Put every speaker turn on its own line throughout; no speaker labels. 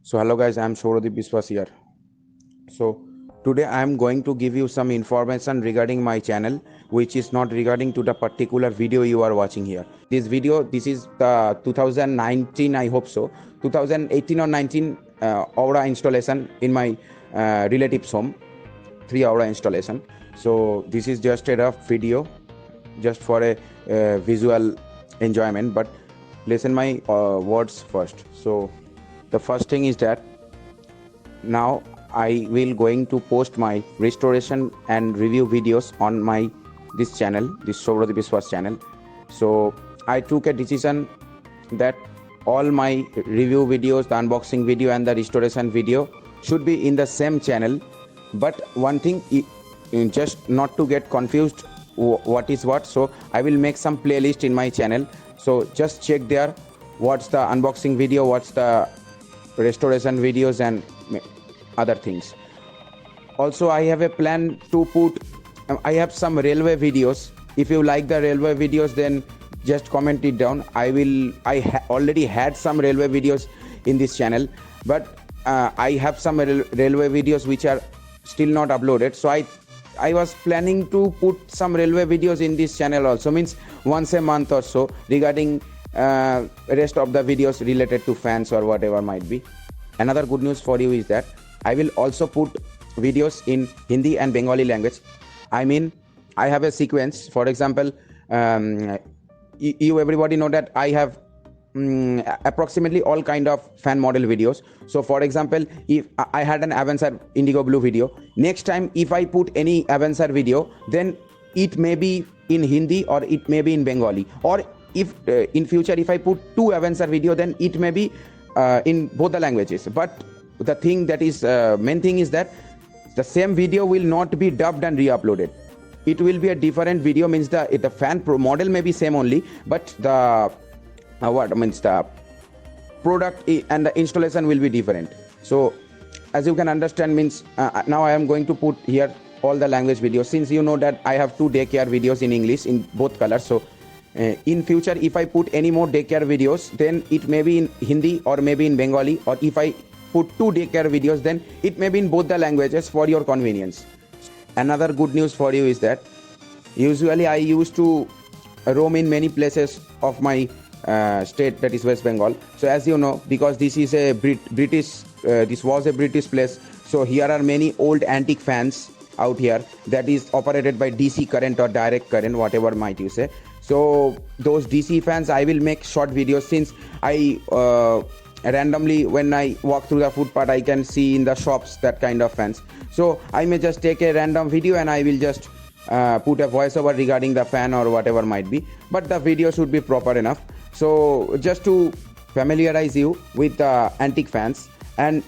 So hello guys, I am Shouradip Biswas here. So today I am going to give you some information regarding my channel, which is not regarding to the particular video you are watching here. This is the 2019, I hope so, 2018 or 19 Aura installation in my relative's home, 3 Aura installation. So this is just a rough video, just for a visual enjoyment, but listen my words first. So the first thing is that now I will going to post my restoration and review videos on my this channel, this Shouradip Biswas channel. So I took a decision that all my review videos, the unboxing video and the restoration video should be in the same channel. But one thing, just not to get confused what is what, so I will make some playlist in my channel. So just check there what's the unboxing video, what's the restoration videos and other things. Also I have a plan to put I have some railway videos. If you like the railway videos, then just comment it down. Already had some railway videos in this channel, but I have some railway videos which are still not uploaded. So I was planning to put some railway videos in this channel also, means once a month or so, regarding rest of the videos related to fans or whatever might be. Another good news for you is that I will also put videos in Hindi and Bengali language. I mean, I have a sequence. For example, you everybody know that I have approximately all kind of fan model videos. So for example, if I had an Avancer Indigo Blue video, next time if I put any Avancer video, then it may be in Hindi or it may be in Bengali, or if in future if I put two Avancer video, then it may be in both the languages. But the thing that is main thing is that the same video will not be dubbed and re-uploaded. It will be a different video, means the fan model may be same only, but the the product and the installation will be different. So as you can understand, means now I am going to put here all the language videos, since you know that I have two daycare videos in English in both colors. So in future if I put any more daycare videos, then it may be in Hindi or maybe in Bengali, or if I put two daycare videos, then it may be in both the languages for your convenience. Another good news for you is that usually I used to roam in many places of my state, that is West Bengal. So as you know, because this is a this was a British place, so here are many old antique fans out here that is operated by DC current or direct current, whatever might you say. So those DC fans, I will make short videos, since I randomly when I walk through the footpath, I can see in the shops that kind of fans. So I may just take a random video and I will just put a voiceover regarding the fan or whatever might be, but the video should be proper enough. So just to familiarize you with the antique fans. And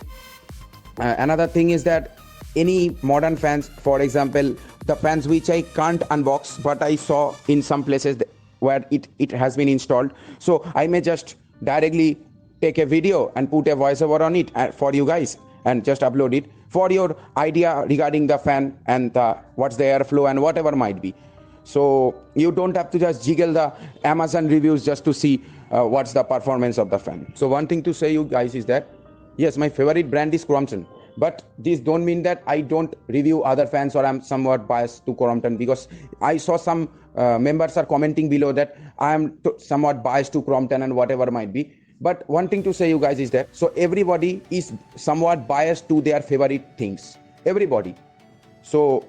another thing is that any modern fans, for example, the fans which I can't unbox but I saw in some places where it has been installed, so I may just directly take a video and put a voiceover on it for you guys and just upload it for your idea regarding the fan and what's the airflow and whatever might be. So you don't have to just jiggle the Amazon reviews just to see what's the performance of the fan. So one thing to say you guys is that yes, my favorite brand is Crompton, but this don't mean that I don't review other fans or I'm somewhat biased to Crompton, because I saw some members are commenting below that I am somewhat biased to Crompton and whatever might be. But one thing to say you guys is that so everybody is somewhat biased to their favorite things, everybody. So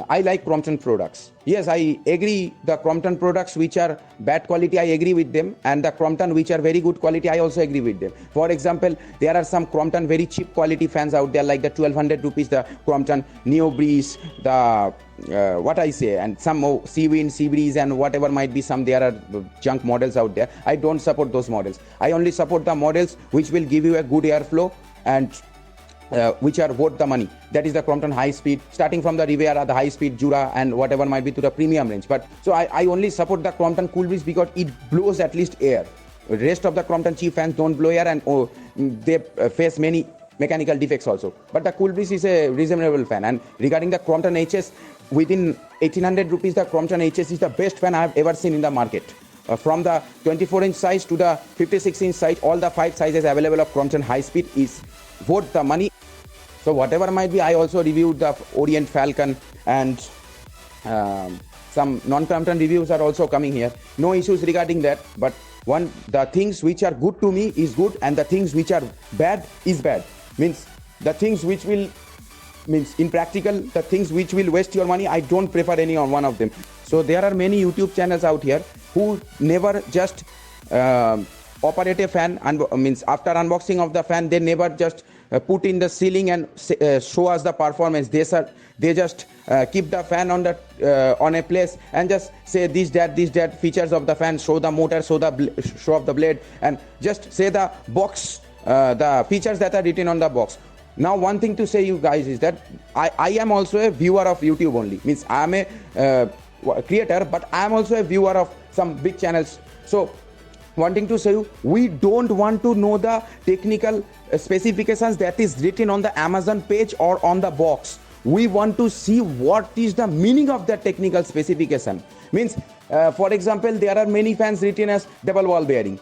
I like Crompton products. Yes, I agree the Crompton products which are bad quality, I agree with them, and the Crompton which are very good quality, I also agree with them. For example, there are some Crompton very cheap quality fans out there, like the 1200 rupees, the Crompton Neo Breeze, the what I say, and some Sea-Wind, Sea Breeze and whatever might be, some there are junk models out there. I don't support those models. I only support the models which will give you a good airflow and which are worth the money. That is the Crompton high speed, starting from the Riviera, the high speed Jura and whatever might be to the premium range. But so I only support the Crompton Cool Breeze because it blows at least air. The rest of the Crompton cheap fans don't blow air, and they face many mechanical defects also. But the Cool Breeze is a reasonable fan. And regarding the Crompton HS, within 1800 rupees, the Crompton HS is the best fan I have ever seen in the market. from the 24-inch size to the 56-inch size, all the 5 sizes available of Crompton high speed is worth the money. So whatever might be, I also reviewed the Orient Falcon, and some non-Crompton reviews are also coming here. No issues regarding that, but the things which are good to me is good, and the things which are bad is bad. Means the things which will, means in practical, the things which will waste your money, I don't prefer any on one of them. So there are many YouTube channels out here who never just operate a fan, and means after unboxing of the fan, they never just put in the ceiling and show us the performance. They just keep the fan on a place and just say this that features of the fan, show the motor, show of the blade, and just say the box, the features that are written on the box. Now one thing to say you guys is that I am also a viewer of YouTube only. Means I am a creator, but I am also a viewer of some big channels. So wanting to say, we don't want to know the technical specifications that is written on the Amazon page or on the box. We want to see what is the meaning of that technical specification. Means for example, there are many fans written as double ball bearing.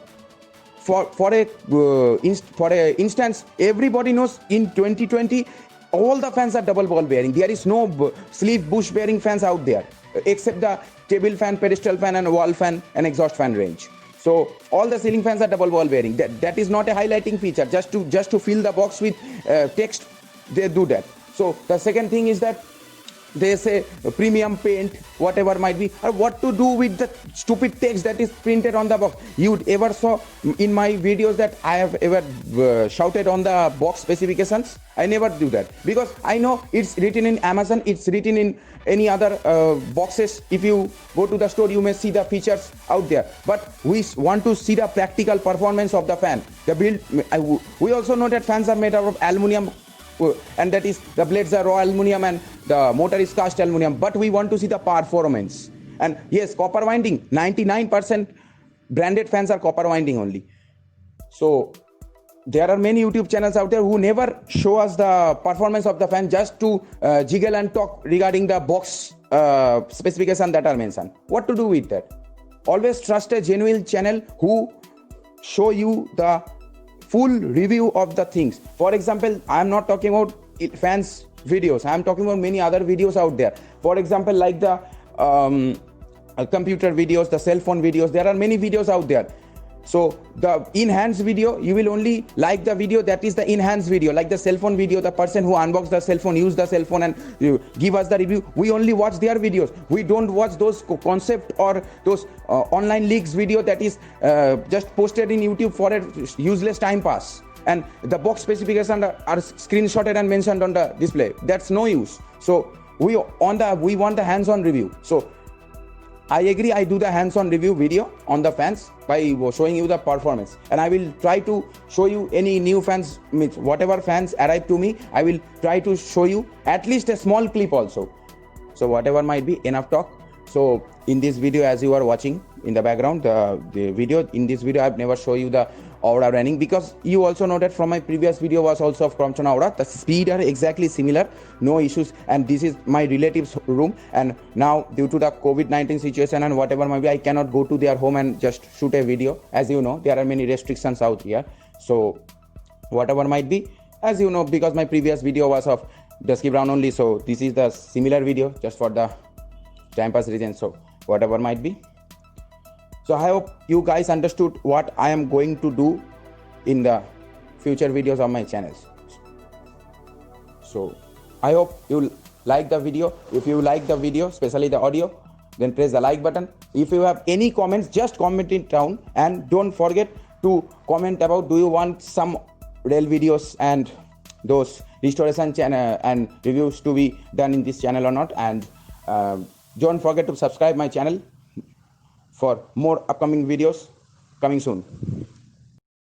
For a instance, everybody knows in 2020 all the fans are double ball bearing. There is no sleeve bush bearing fans out there except the table fan, pedestal fan, and wall fan and exhaust fan range. So all the ceiling fans are double ball bearing. That is not a highlighting feature. Just to fill the box with text, they do that. So the second thing is that they say premium paint, whatever might be, or what to do with the stupid text that is printed on the box. You ever saw in my videos that I have ever shouted on the box specifications? I never do that, because I know it's written in Amazon, it's written in any other boxes. If you go to the store, you may see the features out there, but we want to see the practical performance of the fan. The build, we also know that fans are made out of aluminum, and that is the blades are raw aluminum and the motor is cast aluminum, but we want to see the performance. And yes, copper winding, 99% branded fans are copper winding only. So there are many YouTube channels out there who never show us the performance of the fan, just to jiggle and talk regarding the box specification that are mentioned. What to do with that? Always trust a genuine channel who show you the full review of the things. For example, I am not talking about fans videos, I am talking about many other videos out there. For example, like the computer videos, the cell phone videos, there are many videos out there. So the enhanced video, you will only like the video that is the enhanced video, like the cell phone video, the person who unboxed the cell phone, use the cell phone and give us the review. We only watch their videos. We don't watch those concept or those online leaks video that is just posted in YouTube for a useless time pass. And the box specifications are screenshotted and mentioned on the display. That's no use. So we want the hands-on review. So I agree, I do the hands-on review video on the fans by showing you the performance, and I will try to show you any new fans, whatever fans arrive to me, I will try to show you at least a small clip also. So whatever might be, enough talk. So in this video, as you are watching in the background, the video, in this video I've never show you the Aura running, because you also know that from my previous video was also of Crompton Aura, the speed are exactly similar, no issues. And this is my relative's room, and now due to the COVID-19 situation and whatever might be, I cannot go to their home and just shoot a video. As you know, there are many restrictions out here. So whatever might be, as you know, because my previous video was of Dusky Brown only, so this is the similar video just for the time pass reason. So whatever might be. So I hope you guys understood what I am going to do in the future videos of my channels. So I hope you like the video. If you like the video, especially the audio, then press the like button. If you have any comments, just comment it down, and don't forget to comment about, do you want some real videos and those restoration channel and reviews to be done in this channel or not. And don't forget to subscribe my channel for more upcoming videos coming soon.